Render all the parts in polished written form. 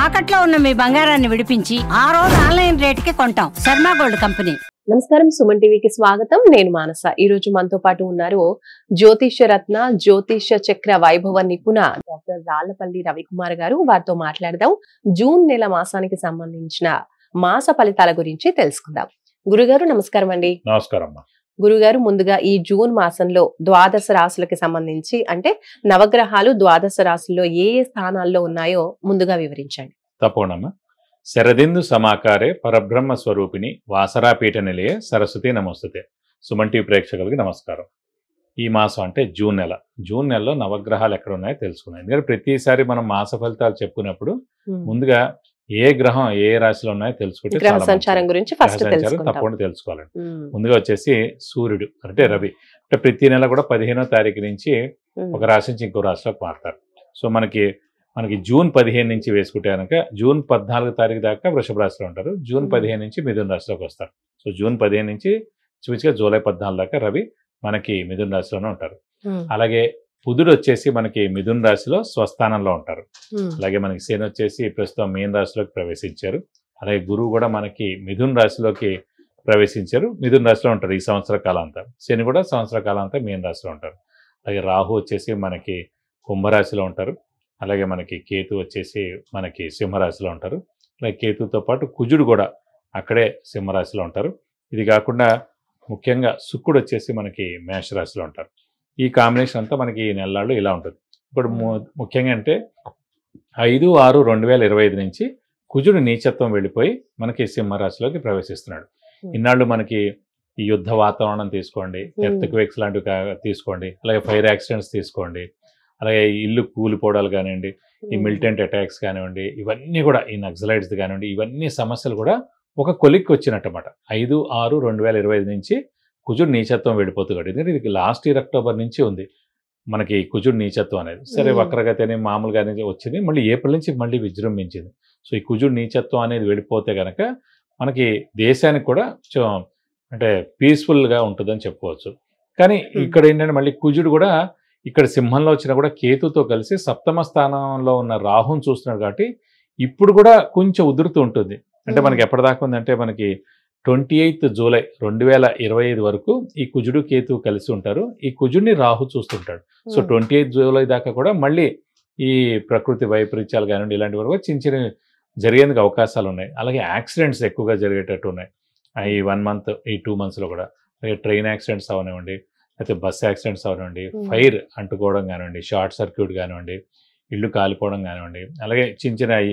తాకట్లో ఉన్న మీ బంగారాన్ని విడిపించి ఆ రోజు ఆన్లైన్ రేటుకి కొంటాం. Sharma gold company. నమస్కారం, సుమన్ టీవీకి స్వాగతం. నేను మానస. ఈ రోజు మనతో పాటు ఉన్నారు జ్యోతిష్య రత్న, జ్యోతిష్య చక్ర వైభవ నిపుణ డాక్టర్ రాళ్లపల్లి రవికుమార్ గారు. వారితో మాట్లాడదాం. జూన్ నెల మాసానికి సంబంధించిన మాస ఫలితాల గురించి తెలుసుకుందాం. గురుగారు నమస్కారం అండి. నమస్కారం. గురుగారు, ముందుగా ఈ జూన్ మాసంలో ద్వాదశ రాశులకి సంబంధించి అంటే నవగ్రహాలు ద్వాదశ రాశుల్లో ఏ ఏ స్థానాల్లో ఉన్నాయో ముందుగా వివరించండి. తప్పకుండా. శరదిందు సమాకారే పరబ్రహ్మ స్వరూపిణి వాసరాపీఠ నిలయే సరస్వతి నమస్తుతే. సుమన్ టీవీ ప్రేక్షకులకి నమస్కారం. ఈ మాసం అంటే జూన్ నెల. జూన్ నెలలో నవగ్రహాలు ఎక్కడ ఉన్నాయో తెలుసుకున్నాం. ఎందుకంటే ప్రతిసారి మనం మాస ఫలితాలు చెప్పుకున్నప్పుడు ముందుగా ఏ గ్రహం ఏ రాశిలో ఉన్నాయో తెలుసుకుంటే సంచారం గురించి తప్పకుండా తెలుసుకోవాలండి. ముందుగా వచ్చేసి సూర్యుడు అంటే రవి. అంటే ప్రతి నెల కూడా 15వ తారీఖు నుంచి ఒక రాశి నుంచి ఇంకో రాశిలోకి మారుతారు. సో మనకి జూన్ 15 నుంచి వేసుకుంటే కనుక జూన్ 14 తారీఖు దాకా వృషభ రాశిలో ఉంటారు. జూన్ 15 నుంచి మిథున రాశిలోకి వస్తారు. సో జూన్ 15 నుంచి చూపించగా జూలై 14 దాకా రవి మనకి మిథున రాశిలోనే ఉంటారు. అలాగే బుధుడు వచ్చేసి మనకి మిథున రాశిలో స్వస్థానంలో ఉంటారు. అలాగే మనకి శని వచ్చేసి ప్రస్తుతం మీన రాశిలోకి ప్రవేశించారు. అలాగే గురువు కూడా మనకి మిథున రాశిలోకి ప్రవేశించారు. మిథున రాశిలో ఉంటారు ఈ సంవత్సర కాలం అంతా. శని కూడా సంవత్సర కాలం అంతా మీన రాశిలో ఉంటారు. అలాగే రాహు వచ్చేసి మనకి కుంభరాశిలో ఉంటారు. అలాగే మనకి కేతు వచ్చేసి మనకి సింహరాశిలో ఉంటారు. అలాగే కేతుతో పాటు కుజుడు కూడా అక్కడే సింహరాశిలో ఉంటారు. ఇది కాకుండా ముఖ్యంగా శుక్రుడు వచ్చేసి మనకి మేషరాశిలో ఉంటారు. ఈ కాంబినేషన్ అంతా మనకి ఈ నెలల్లో ఇలా ఉంటుంది. ఇప్పుడు ముఖ్యంగా అంటే 5/6/2025 నుంచి కుజుడు నీచత్వం వెళ్ళిపోయి మనకి సింహరాశిలోకి ప్రవేశిస్తున్నాడు. ఇన్నాళ్ళు మనకి ఈ యుద్ధ వాతావరణం తీసుకోండి, ఎర్త్క్వేక్స్ లాంటివి తీసుకోండి, అలాగే ఫైర్ యాక్సిడెంట్స్ తీసుకోండి, అలాగే ఇల్లు కూలిపోవడాలు కానివ్వండి, ఈ మిలిటెంట్ అటాక్స్ కానివ్వండి, ఇవన్నీ కూడా ఈ నక్సలైట్స్ కానివ్వండి, ఇవన్నీ సమస్యలు కూడా ఒక కొలిక్కి వచ్చినట్టమాట. 5/6/2025 నుంచి కుజుడు నీచత్వం వెళ్ళిపోతున్నాడు. ఎందుకంటే ఇది లాస్ట్ ఇయర్ అక్టోబర్ నుంచి ఉంది మనకి కుజుడు నీచత్వం అనేది. సరే వక్రగతి అని మామూలుగానే వచ్చింది, మళ్ళీ ఏప్రిల్ నుంచి మళ్ళీ విజృంభించింది. సో ఈ కుజుడు నీచత్వం అనేది వెళ్ళిపోతే కనుక మనకి దేశానికి కూడా అంటే పీస్ఫుల్గా ఉంటుందని చెప్పుకోవచ్చు. కానీ ఇక్కడ ఏంటంటే మళ్ళీ కుజుడు కూడా ఇక్కడ సింహంలో వచ్చినా కూడా కేతుతో కలిసి సప్తమ స్థానంలో ఉన్న రాహుని చూస్తున్నాడు. కాబట్టి ఇప్పుడు కూడా కొంచెం ఉదురుతూ ఉంటుంది. అంటే మనకి ఎప్పటిదాకా ఉందంటే మనకి 28 జూలై 2025 వరకు ఈ కుజుడు కేతు కలిసి ఉంటారు. ఈ కుజుడిని రాహు చూస్తుంటాడు. సో 28 జూలై దాకా కూడా మళ్ళీ ఈ ప్రకృతి వైపరీత్యాలు కానివ్వండి ఇలాంటి వరకు చిన్న చిన్న జరిగేందుకు అవకాశాలు ఉన్నాయి. అలాగే యాక్సిడెంట్స్ ఎక్కువగా జరిగేటట్టు ఉన్నాయి ఈ 1 మంత్ ఈ 2 మంత్స్లో కూడా. అలాగే ట్రైన్ యాక్సిడెంట్స్ అవనివ్వండి, అయితే బస్ యాక్సిడెంట్స్ అవనివ్వండి, ఫైర్ అంటుకోవడం కానివ్వండి, షార్ట్ సర్క్యూట్ కానివ్వండి, ఇల్లు కాలిపోవడం కానివ్వండి, అలాగే చిన్న చిన్న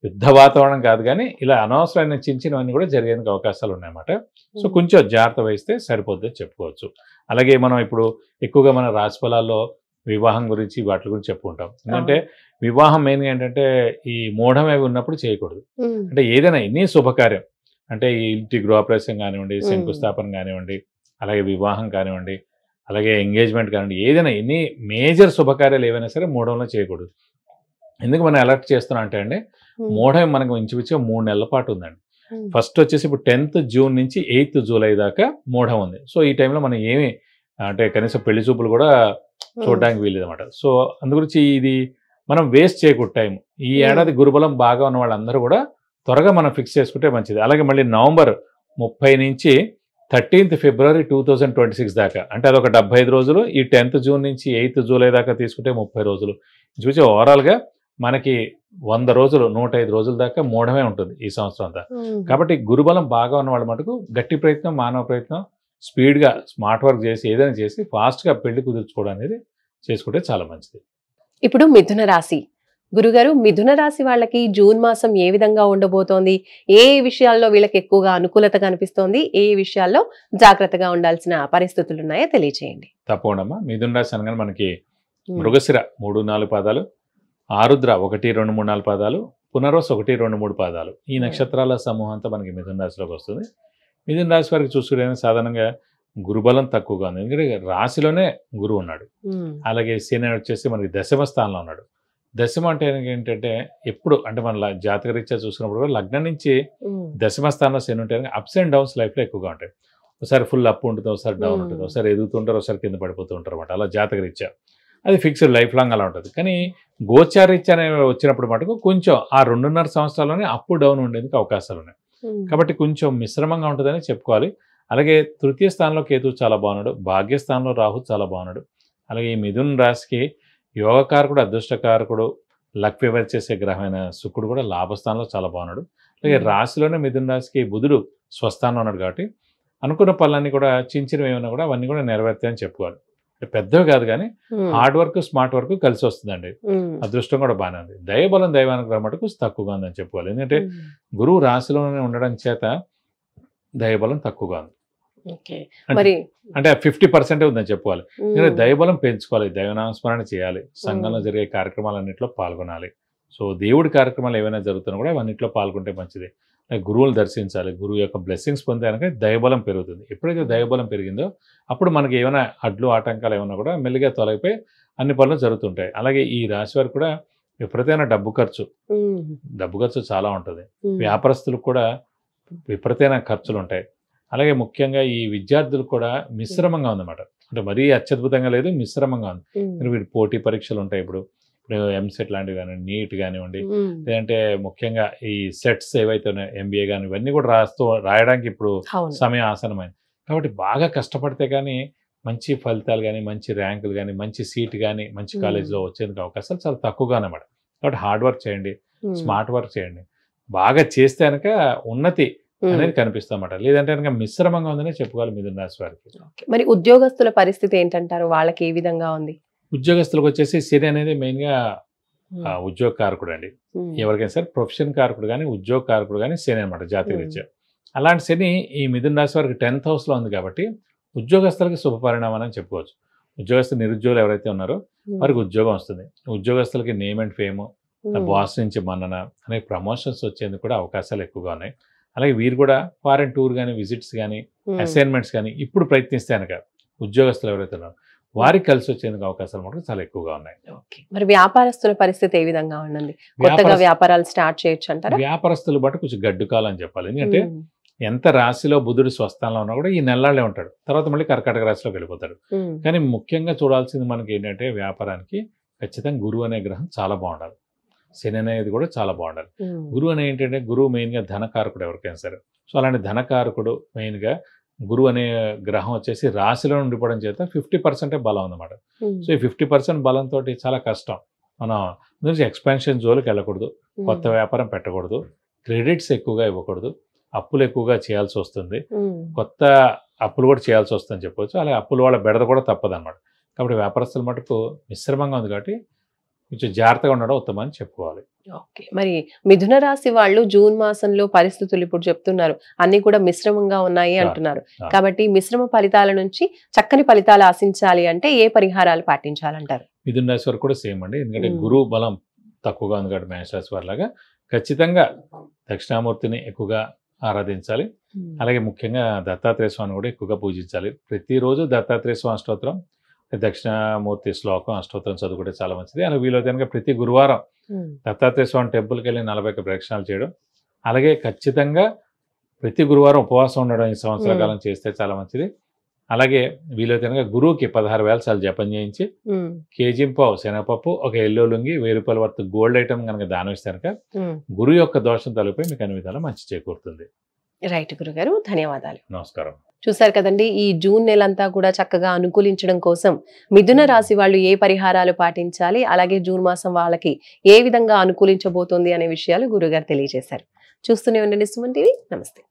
యుద్ధ వాతావరణం కాదు కానీ ఇలా అనవసరమైన చిన్న చిన్నవన్నీ కూడా జరిగేందుకు అవకాశాలు ఉన్నాయన్నమాట. సో కొంచెం జాగ్రత్త వహిస్తే సరిపోద్దని చెప్పుకోవచ్చు. అలాగే మనం ఇప్పుడు ఎక్కువగా మన రాశి ఫలాల్లో వివాహం గురించి వాటి గురించి చెప్పుకుంటాం. ఎందుకంటే వివాహం మెయిన్ ఏంటంటే ఈ మూఢం అవి ఉన్నప్పుడు చేయకూడదు. అంటే ఏదైనా ఎన్ని శుభకార్యం అంటే ఈ ఇంటి గృహప్రవేశం కానివ్వండి, శంకుస్థాపన కానివ్వండి, అలాగే వివాహం కానివ్వండి, అలాగే ఎంగేజ్మెంట్ కానివ్వండి, ఏదైనా ఎన్ని మేజర్ శుభకార్యాలు ఏవైనా సరే మూఢంలో చేయకూడదు. ఎందుకు మనం అలర్ట్ చేస్తున్నాం అంటే అండి, మూఢం మనకు ఇంచుమించుగా 3 నెలల పాటు ఉందండి. ఫస్ట్ వచ్చేసి ఇప్పుడు 10th జూన్ నుంచి 8th జూలై దాకా మూఢం ఉంది. సో ఈ టైంలో మనం ఏమి అంటే కనీసం పెళ్లి చూపులు కూడా చూడడానికి వీలేదన్నమాట. సో అందుగురించి ఇది మనం వేస్ట్ చేయకూడదు టైం. ఈ ఏడాది గురుబలం బాగా ఉన్న వాళ్ళందరూ కూడా త్వరగా మనం ఫిక్స్ చేసుకుంటే మంచిది. అలాగే మళ్ళీ నవంబర్ 30 నుంచి 13th ఫిబ్రవరి 2026 దాకా అంటే అదొక 75 రోజులు. ఈ 10th జూన్ నుంచి 8th జూలై దాకా తీసుకుంటే 30 రోజులు. చూసి ఓవరాల్గా మనకి 100 రోజులు 105 రోజుల దాకా మూఢమే ఉంటుంది ఈ సంవత్సరం అంతా. కాబట్టి గురుబలం బాగా ఉన్న వాళ్ళ మటుకు గట్టి ప్రయత్నం, మానవ ప్రయత్నం, స్పీడ్గా స్మార్ట్ వర్క్ చేసి ఏదైనా చేసి ఫాస్ట్గా పెళ్లి కుదుర్చుకోవడం అనేది చేసుకుంటే చాలా మంచిది. ఇప్పుడు మిథున రాశి. గురుగారు, మిథున రాశి వాళ్ళకి జూన్ మాసం ఏ విధంగా ఉండబోతోంది? ఏ విషయాల్లో వీళ్ళకి ఎక్కువగా అనుకూలత కనిపిస్తోంది? ఏ విషయాల్లో జాగ్రత్తగా ఉండాల్సిన పరిస్థితులు ఉన్నాయో తెలియజేయండి. తప్పకుండా. మిథున రాశి అనగానే మనకి మృగశిర 3-4 పాదాలు, ఆరుద్ర 1-2-3-4 పాదాలు, పునర్వసు 1-2-3 పాదాలు, ఈ నక్షత్రాల సమూహం అంతా మనకి మిథున రాశిలోకి వస్తుంది. మిథున రాశి వారికి చూసుకుంటే సాధారణంగా గురుబలం తక్కువగా ఉంది. ఎందుకంటే రాశిలోనే గురువు ఉన్నాడు. అలాగే శని వచ్చేసి మనకి దశమ స్థానంలో ఉన్నాడు. దశమ అంటే ఏంటంటే ఎప్పుడు అంటే మన జాతకరీత్యా చూసినప్పుడు కూడా లగ్నం నుంచి దశమ స్థానంలో శని ఉంటే అప్స్ అండ్ డౌన్స్ లైఫ్లో ఎక్కువగా ఉంటాయి. ఒకసారి ఫుల్ అప్ ఉంటుంది, ఒకసారి డౌన్ ఉంటుంది, ఒకసారి ఎదుగుతుంటారు, ఒకసారి కింద పడిపోతూ ఉంటారు అనమాట. అలా జాతకరీత్యా అది ఫిక్స్డ్ లైఫ్ లాంగ్ అలా ఉంటుంది. కానీ గోచారీత్య అనే వచ్చినప్పుడు మటుకు కొంచెం ఆ 2.5 సంవత్సరాల్లోనే అప్ డౌన్ ఉండేందుకు అవకాశాలు ఉన్నాయి. కాబట్టి కొంచెం మిశ్రమంగా ఉంటుందని చెప్పుకోవాలి. అలాగే తృతీయ స్థానంలో కేతు చాలా బాగున్నాడు, భాగ్యస్థానంలో రాహు చాలా బాగున్నాడు. అలాగే ఈ మిథున రాశికి యోగకారకుడు, అదృష్టకారకుడు, లక్ ఫేవర్ చేసే గ్రహమైన శుక్రుడు కూడా లాభస్థానంలో చాలా బాగున్నాడు. అలాగే రాశిలోనే మిథున రాశికి బుధుడు స్వస్థానంలో ఉన్నాడు. కాబట్టి అనుకున్న పనులన్నీ కూడా చిన్నవి ఏమైనా కూడా అవన్నీ కూడా నెరవేర్తాయని చెప్పుకోవాలి. పెద్దవి కాదు కానీ హార్డ్ వర్క్, స్మార్ట్ వర్క్ కలిసి వస్తుందండి. అదృష్టం కూడా బాగానే ఉంది. దైవబలం, దైవానుగ్రహం మటుకు తక్కువగా ఉందని చెప్పుకోవాలి. ఎందుకంటే గురువు రాశిలోనే ఉండడం చేత దైవబలం తక్కువగా ఉంది. అంటే 50% ఉందని చెప్పుకోవాలి. ఎందుకంటే దైవబలం పెంచుకోవాలి, దైవనామస్మరణ చేయాలి, సంఘంలో జరిగే కార్యక్రమాలన్నింటిలో పాల్గొనాలి. సో దేవుడి కార్యక్రమాలు ఏవైనా జరుగుతున్నా కూడా అవన్నింటిలో పాల్గొంటే మంచిది. గురువులు దర్శించాలి, గురువు యొక్క బ్లెస్సింగ్స్ పొందాక దైవబలం పెరుగుతుంది. ఎప్పుడైతే దైవబలం పెరిగిందో అప్పుడు మనకి ఏమైనా అడ్లు ఆటంకాలు ఏమైనా కూడా మెల్లిగా తొలగిపోయి అన్ని పనులు జరుగుతుంటాయి. అలాగే ఈ రాశి వారికి కూడా విపరీతమైన డబ్బు ఖర్చు చాలా ఉంటుంది. వ్యాపారస్తులకు కూడా విపరీతమైన ఖర్చులు ఉంటాయి. అలాగే ముఖ్యంగా ఈ విద్యార్థులకు కూడా మిశ్రమంగా ఉందన్నమాట. అంటే మరీ అత్యద్భుతంగా లేదు, మిశ్రమంగా ఉంది. వీటి పోటీ పరీక్షలు ఉంటాయి. ఇప్పుడు ఎంసెట్ లాంటివి కానివ్వండి, నీట్ కానివ్వండి, లేదంటే ముఖ్యంగా ఈ సెట్స్ ఏవైతే ఉన్నాయో ఎంబీఏ కానీ ఇవన్నీ కూడా రాయడానికి ఇప్పుడు సమయం ఆసనమైంది. కాబట్టి బాగా కష్టపడితే కానీ మంచి ఫలితాలు కానీ, మంచి ర్యాంకులు కానీ, మంచి సీట్ కానీ మంచి కాలేజీలో వచ్చేందుకు అవకాశాలు చాలా తక్కువగా అన్నమాట. కాబట్టి హార్డ్ వర్క్ చేయండి, స్మార్ట్ వర్క్ చేయండి. బాగా చేస్తే కనుక ఉన్నతి అనేది కనిపిస్తామట. లేదంటే కనుక మిశ్రమంగా ఉందనే చెప్పుకోవాలి మిథున రాశి వారికి. మరి ఉద్యోగస్తుల పరిస్థితి ఏంటంటారు? వాళ్ళకి ఏ విధంగా ఉంది? ఉద్యోగస్తులకు వచ్చేసి శని అనేది మెయిన్ గా ఉద్యోగ కారకుడు అండి. ఎవరికైనా సరే ప్రొఫెషన్ కారకుడు కానీ, ఉద్యోగ కారకుడు కానీ శని అనమాట, జాతీయ రీత్యా. అలాంటి శని ఈ మిథున రాశి వారికి 10th house లో ఉంది. కాబట్టి ఉద్యోగస్తులకి శుభ పరిణామం అని చెప్పుకోవచ్చు. ఉద్యోగస్తులు, నిరుద్యోగులు ఎవరైతే ఉన్నారో వారికి ఉద్యోగం వస్తుంది. ఉద్యోగస్తులకి నేమ్ అండ్ ఫేమ్, బాస్ నుంచి మన్నన అనే ప్రమోషన్స్ వచ్చేందుకు కూడా అవకాశాలు ఎక్కువగా ఉన్నాయి. అలాగే వీరు కూడా ఫారెన్ టూర్ కానీ, విజిట్స్ కానీ, అసైన్మెంట్స్ కానీ ఇప్పుడు ప్రయత్నిస్తే కనుక ఉద్యోగస్తులు ఎవరైతే ఉన్నారో వారికి కలిసి వచ్చేందుకు అవకాశాలు మాత్రం చాలా ఎక్కువగా ఉన్నాయి. మరి వ్యాపారస్తుల పరిస్థితి ఏ విధంగా ఉండండి? కొత్తగా వ్యాపారాలు స్టార్ట్ చేయొచ్చు అంటారా? వ్యాపారస్తులు బట్టి కొంచెం గడ్డు కాలం అని చెప్పాలి. ఎందుకంటే ఎంత రాశిలో బుధుడు స్వస్థానంలో ఉన్నా కూడా ఈ నెలలే ఉంటాడు, తర్వాత మళ్ళీ కర్కాటక రాశిలోకి వెళ్ళిపోతాడు. కానీ ముఖ్యంగా చూడాల్సింది మనకి ఏంటంటే వ్యాపారానికి ఖచ్చితంగా గురువు అనే గ్రహం చాలా బాగుండాలి, శని అనేది కూడా చాలా బాగుండాలి. గురువు అనే ఏంటంటే గురువు మెయిన్గా ధనకారకుడు ఎవరికైనా సరే. సో అలాంటి ధనకారకుడు మెయిన్గా గురువు అనే గ్రహం వచ్చేసి రాశిలో ఉండిపోవడం చేత 50% బలం ఉందన్నమాట. సో ఈ 50% బలంతో చాలా కష్టం. మనం ఎక్స్పాన్షన్ జోలికి వెళ్ళకూడదు, కొత్త వ్యాపారం పెట్టకూడదు, క్రెడిట్స్ ఎక్కువగా ఇవ్వకూడదు, అప్పులు ఎక్కువగా చేయాల్సి వస్తుంది, కొత్త అప్పులు కూడా చేయాల్సి వస్తుందని చెప్పవచ్చు. అలాగే అప్పుల వాళ్ళ బెడద కూడా తప్పదన్నమాట. కాబట్టి వ్యాపారస్తుల మటుకు మిశ్రమంగా ఉంది కాబట్టి కొంచెం జాగ్రత్తగా ఉండడం ఉత్తమం అని చెప్పుకోవాలి. ఓకే. మరి మిథున రాశి వాళ్ళు జూన్ మాసంలో పరిస్థితులు ఇప్పుడు చెప్తున్నారు అన్ని కూడా మిశ్రమంగా ఉన్నాయి అంటున్నారు. కాబట్టి మిశ్రమ ఫలితాల నుంచి చక్కని ఫలితాలు ఆశించాలి అంటే ఏ పరిహారాలు పాటించాలంటారు? మిథున రాశి వారు కూడా సేమ్ అండి. ఎందుకంటే గురువు బలం తక్కువగా ఉంది కాబట్టి మేష రాశి వారిలాగా ఖచ్చితంగా దక్షిణామూర్తిని ఎక్కువగా ఆరాధించాలి. అలాగే ముఖ్యంగా దత్తాత్రేయ స్వామిని కూడా ఎక్కువగా పూజించాలి. ప్రతిరోజు దత్తాత్రేయ స్వామి అష్టోత్తరం, దక్షిణామూర్తి శ్లోకం, అష్టోత్తరం చదువుకుంటే చాలా మంచిది. అలాగే వీలైతే కనుక ప్రతి గురువారం దత్తాత్రేయ స్వామి టెంపుల్కి వెళ్ళి 41 ప్రదక్షిణాలు చేయడం, అలాగే ఖచ్చితంగా ప్రతి గురువారం ఉపవాసం ఉండడం ఈ సంవత్సర కాలం చేస్తే చాలా మంచిది. అలాగే వీలైతే కనుక గురువుకి 16 వేల సార్లు జపం చేయించి కేజీంపావు శనగపప్పు, ఒక ఎల్లో లుంగి, 1000 రూపాయల వర్త్ గోల్డ్ ఐటమ్ కనుక దానం ఇస్తే కనుక గురువు యొక్క దోషం తొలగిపోయి మీకు అన్ని విధాలా మంచి చేకూరుతుంది. రైట్ గురుగారు, ధన్యవాదాలు. నమస్కారం. చూసారు కదండి, ఈ జూన్ నెలంతా కూడా చక్కగా అనుకూలించడం కోసం మిథున రాశి వాళ్ళు ఏ పరిహారాలు పాటించాలి, అలాగే జూన్ మాసం వాళ్ళకి ఏ విధంగా అనుకూలించబోతోంది అనే విషయాలు గురుగారు తెలియజేశారు. చూస్తూనే ఉండండి సుమన్ టీవీ. నమస్తే.